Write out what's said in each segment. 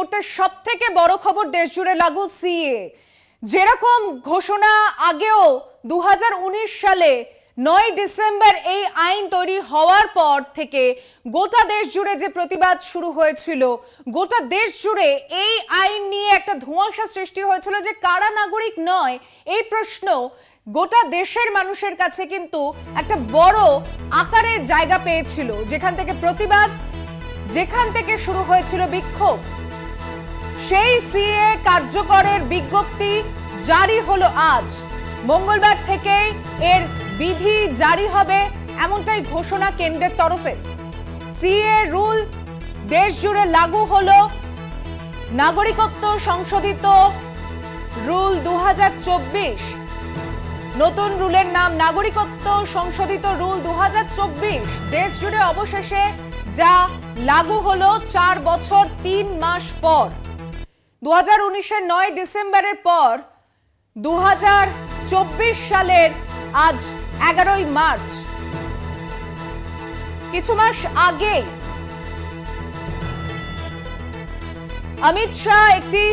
মুহূর্তে সবথেকে বড় খবর দেশ জুড়ে লাগু সিএ। যেরকম ঘোষণা আগেও 2019 সালে 9 ডিসেম্বর এই আইন তৈরি হওয়ার পর থেকে গোটা দেশ জুড়ে যে প্রতিবাদ শুরু হয়েছিল, গোটা দেশ জুড়ে এই আইন নিয়ে একটা ধোঁয়াশা সৃষ্টি হয়েছিল যে কারা নাগরিক নয় এই প্রশ্ন গোটা দেশের মানুষের কাছে কিন্তু একটা বড় আকারে জায়গা পেয়েছিল, যেখান থেকে প্রতিবাদ, যেখান থেকে শুরু হয়েছিল বিক্ষোভ। সেই সিএ কার্যকরের বিজ্ঞপ্তি জারি হলো আজ। মঙ্গলবার থেকে এর বিধি জারি হবে এমনটাই ঘোষণা কেন্দ্রের তরফে। সিএ রুল দেশ জুড়ে লাগু হলো। নাগরিকত্ব সংশোধিত রুল 2024, নতুন রুলের নাম নাগরিকত্ব সংশোধিত রুল 2024 দেশ জুড়ে অবশেষে যা লাগু হলো 4 বছর 3 মাস পর। 2019-এর 9 ডিসেম্বরের পর 2024 সালের আজ 11ই মার্চ, কিছু মাস আগে অমিত শাহ একটি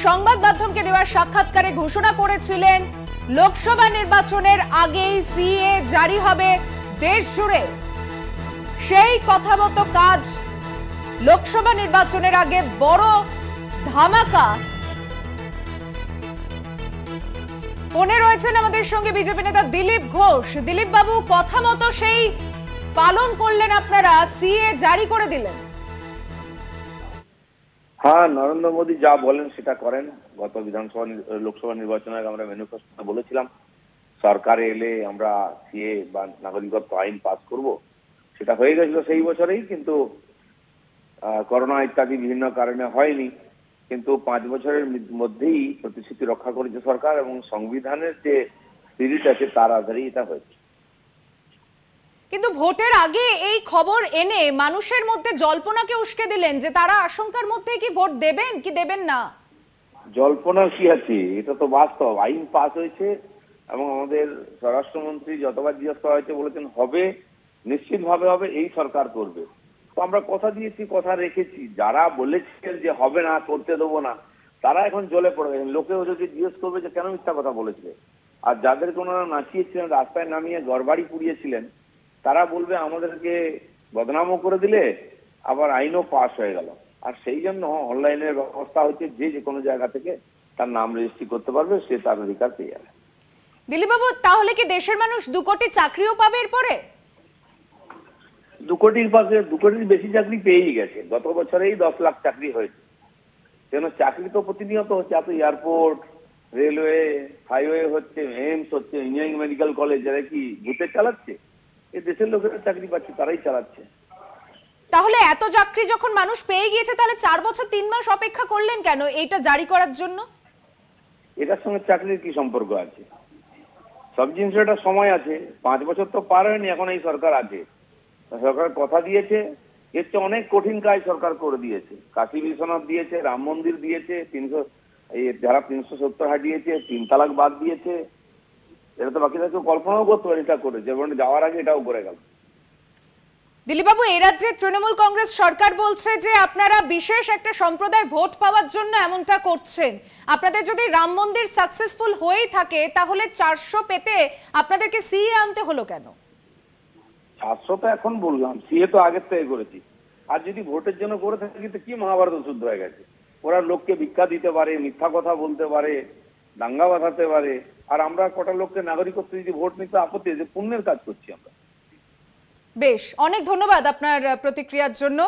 সংবাদ মাধ্যমকে দেওয়া সাক্ষাৎকারে ঘোষণা করেছিলেন লোকসভা নির্বাচনের আগেই সিএ জারি হবে দেশ জুড়ে। সেই কথা মতো কাজ লোকসভা নির্বাচনের আগে বড় ধামাকা। ফোনে রয়েছেন আমাদের সঙ্গে বিজেপি নেতা দিলীপ ঘোষ। দিলীপ বাবু, কথা মতো সেই পালন করলেন, আপনারা সিএ জারি করে দিলেন। হ্যাঁ, নরেন্দ্র মোদী যা বলেন সেটা করেন। গত বিধানসভা লোকসভা নির্বাচনের আগে আমরা ম্যানিফেস্টোতে বলেছিলাম সরকারে এলে আমরা সিএ বা নাগরিকত্ব আইন পাস করব। সেটা হয়ে গেছিল সেই বছরেই, কিন্তু করোনা ইত্যাদি বিভিন্ন কারণে হয়নি। কিন্তু 5 বছরের মধ্যেই প্রতিশ্রুতি রক্ষা করেছে সরকার এবং সংবিধানের যে স্পিরিট আছে তার আধারেই এটা হয়েছে। কিন্তু ভোটের আগে এই খবর এনে মানুষের মধ্যে জল্পনাকে উস্কে দিলেন যে তারা আশঙ্কার মধ্যে কি ভোট দেবেন কি দেবেন না। জল্পনা কি আছে, এটা তো বাস্তব। আইন পাস হয়েছে এবং আমাদের স্বরাষ্ট্রমন্ত্রী যতবার জিজ্ঞাসা করা হয়েছে বলেছেন হবে, নিশ্চিতভাবে হবে, এই সরকার করবে। তো আমরা কথা দিয়েছি, কথা রেখেছি। যারা বলেছিলেন যে হবে না, করতে দেবো না, তারা এখন জ্বলে পড়ে গেছেন। লোকে ওদেরকে জিজ্ঞেস করবে যে কেন মিথ্যা কথা বলেছিলে। আর যাদেরকে ওনারা নাচিয়েছিলেন, রাস্তায় নামিয়ে ঘরবাড়ি পুড়িয়েছিলেন, তারা বলবে আমাদেরকে বদনামও করে দিলে, আবার আইনও পাস হয়ে গেল। আর সেই জন্য অনলাইনের ব্যবস্থা হচ্ছে, যে কোনো জায়গা থেকে তার নাম রেজিস্ট্রি করতে পারবে, সে তার অধিকার পেয়ে যাবে। দিলীপ বাবু, তাহলে কি দেশের মানুষ 2 কোটি চাকরিও পাবে এরপরে? 2 কোটির বেশি চাকরি পেয়েই গেছে। গত বছরেই 10 লাখ চাকরি হয়েছে। কেন, চাকরি তো প্রতিনিয়ত হচ্ছে। এত এয়ারপোর্ট, রেলওয়ে, হাইওয়ে হচ্ছে, এইমস হচ্ছে, ইঞ্জিনিয়ারিং মেডিকেল কলেজ, যারা কি ভূতে চালাচ্ছে? এই দেশের লোকেরা চাকরি পাচ্ছে, তারাই চালাচ্ছে। তাহলে এত চাকরি যখন মানুষ পেয়ে গিয়েছে, তাহলে 4 বছর 3 মাস অপেক্ষা করলেন কেন এইটা জারি করার জন্য? এটার সঙ্গে চাকরির কি সম্পর্ক আছে? সব জিনিসের একটা সময় আছে। 5 বছর তো পার হয়নি, এখন এই সরকার আছে। সরকার কথা দিয়েছে, এর চেয়ে অনেক কঠিন কাজ সরকার করে দিয়েছে। কাশী বিশ্বনাথ দিয়েছে, রাম মন্দির দিয়েছে, যারা 370 হাঁটিয়েছে, 3 তালাক বাদ দিয়েছে। এটা তো বাকিরা কেউ কল্পনাও করতে পারে এটা করে, যেমন যাওয়ার আগে এটাও করে গেল। দিলীপ বাবু, এই রাজ্যে তৃণমূল কংগ্রেস সরকার বলছে যে আপনারা বিশেষ একটা সম্প্রদায়ের ভোট পাওয়ার জন্য এমনটা করছেন। আপনাদের যদি রাম মন্দির সাকসেসফুল হয়েই থাকে, তাহলে 400 পেতে আপনাদেরকে সিএ আনতে হলো কেন? 400 তো এখন বললাম, সিএ তো আগের থেকে করেছি। আর যদি ভোটের জন্য করে থাকি তো কি মহাভারত শুদ্ধ হয়ে গেছে। ওরা লোককে ভিক্ষা দিতে পারে, মিথ্যা কথা বলতে পারে, দাঙ্গা বাঁধাতে পারে। আর আমরা কটা লোককে নাগরিকত্ব যদি ভোট নিতে আপত্তি, যে পুণ্যের কাজ করছি আমরা। বেশ, অনেক ধন্যবাদ আপনার প্রতিক্রিয়ার জন্য।